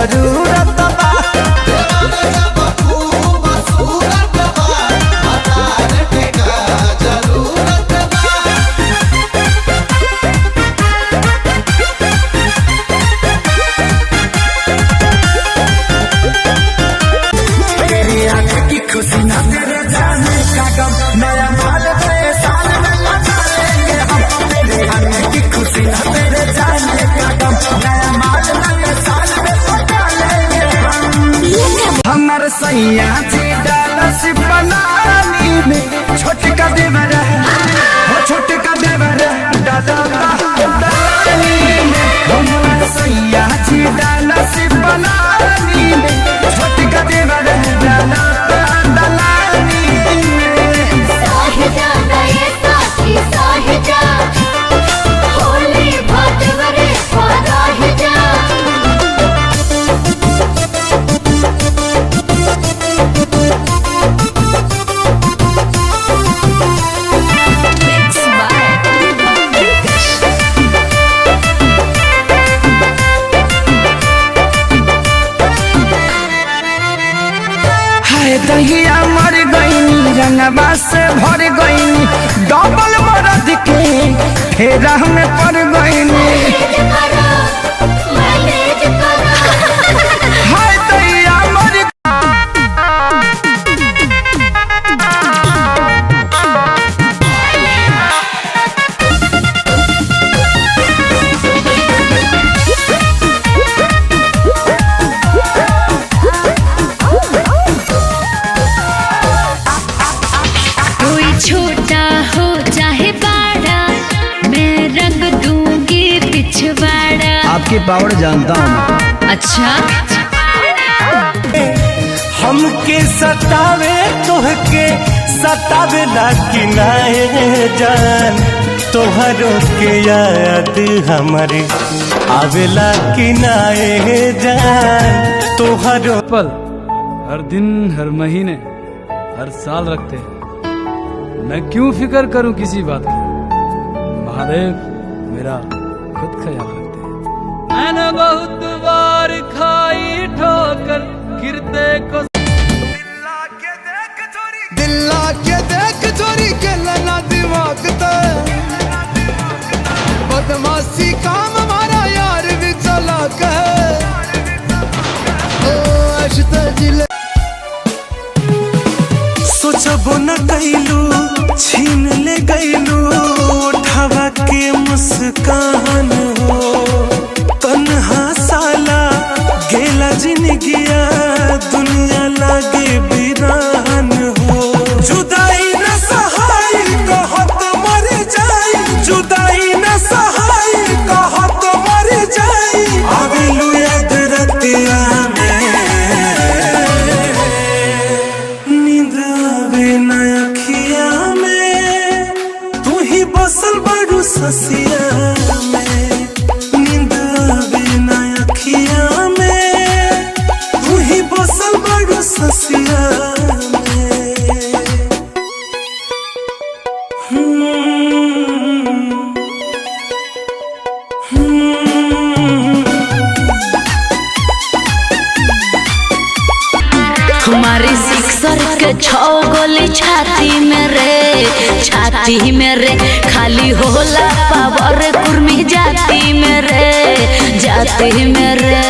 जरूरत बा। तेरी आंख की खुशी ना तेरे जाने का गम, नया माल नए साल में लगा लेंगे हम। तेरी आंख की खुशी ना तेरे जाने का गम, नया माल नए साल में लगा लेंगे हम। हमारे सैया जी डालस बनानी में छोटका देवर है, वो छोटका देवर डालानी में। हमारे सैया जी डालस बनानी में छोटका देवर डालानी में। साहिजा नए साथी साहिजा, होली भटवरे साहिजा। दहिया मर गईनी रंगवा से भर गईनी, डबल मरद के फेरा में पड़ गईनी। हाय दहिया मर छोटा हो चाहे बड़ा, मैं रंग दूंगी पिछवाड़ा। आपकी पावर जानता हूँ। अच्छा हमके सतावे तोहके सतावे ला कि नाए जान, तोहरों के याद हमारे आवेला कि नाए जान, तोहरों पल हर दिन हर महीने हर साल रखते हैं। मैं क्यों फिक्र करूं किसी बात की, महादेव मेरा खुद ख्याल रखते हैं। मैंने बहुत बार खाई ठोकर गिरते को। दिल्ला के देख चोरी के लना दिमाग ते, बदमाशी काम हमारा यार भी चला के। ओ अशते जिले सोचबो न कैलू, छीन ले गैलू उठावा के मुस्कान हो। तन्हा साला गेला जिंदगिया दुनिया लागे वीरान हो। जुदाई न सहाय कहत मर जाई, जुदाई न सहाय कहत मर जाई। आवेलू याद रतिया में, नींद आवे न अखिया में, तू ही बसल बड़ू ससिया में। नींद आवे न अखिया में, तू ही बसल बड़ू ससिया में। हमारी सिक्सर के 6 गोली छाती में रे, छाती में रे। खाली होला पावर कुर्मी जाती में रे, जाती में रे।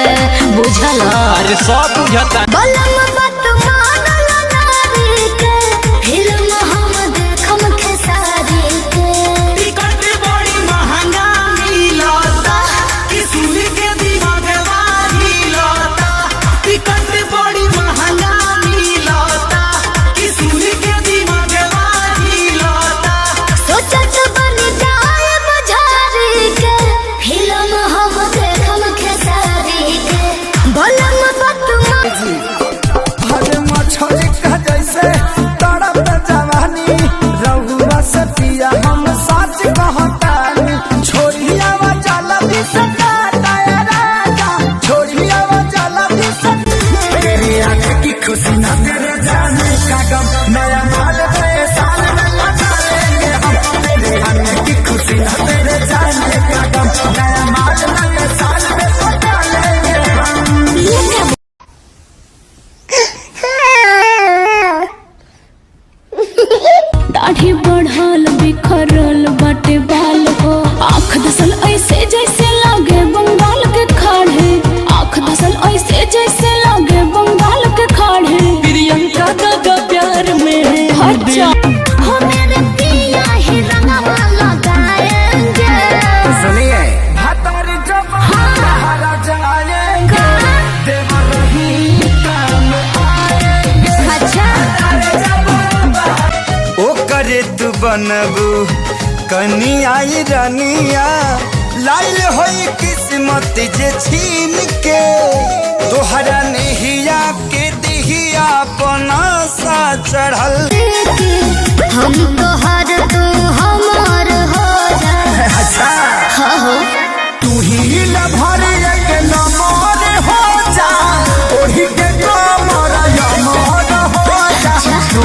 बुझल अरे सब बुझता। बलम बात मानला नारी के, फिल्म हम देखम खेसारी के। टिकट बड़ी महंगा मिलता, किसी के दिमाग हिलता। टिकट बड़ी महंगा मिलता, किसी के दिमाग हिलता। सोचत बन जाए मझारी के, फिल्म हम देखम खेसारी के। बलम बात हरे मछली का जैसे तड़प जवानी, रहुआ से पिया हम सच कहतानी। छोड़िया वा जाला भी सकाता है राजा, छोड़िया वा जाला भी सकाता। तेरी आंख की खुशी ना तेरे जाने का गम, नया माल नए साल में लगा लेंगे हम। तेरी आंख की खुशी ना तेरे जाने का गम, नया माल नए साल में लगा लेंगे हम। दाढ़ी बढ़ल बिखरल बाटे बाल हो, आँख धसल ऐसे जैसे लागे बंगाल के खाड़े, आँख धसल ऐसे जैसे लागे बंगाल के खाड़े। प्रियंका दादा प्यार में अच्छा हो मेरे पिया ही रंगवा लगाएंगे। सुनिए भतर जब हरा जाएंगे देवर ही काम आएंगे। अच्छा ओ करे तू बनबू कनिया रनिया लाइल होई किस्मत जे छीन के तोहरा नहिया के दिहिया पनासा चढ़ल। हम तोहर तू हमार हो जा। अच्छा हाँ हो तू ही लभा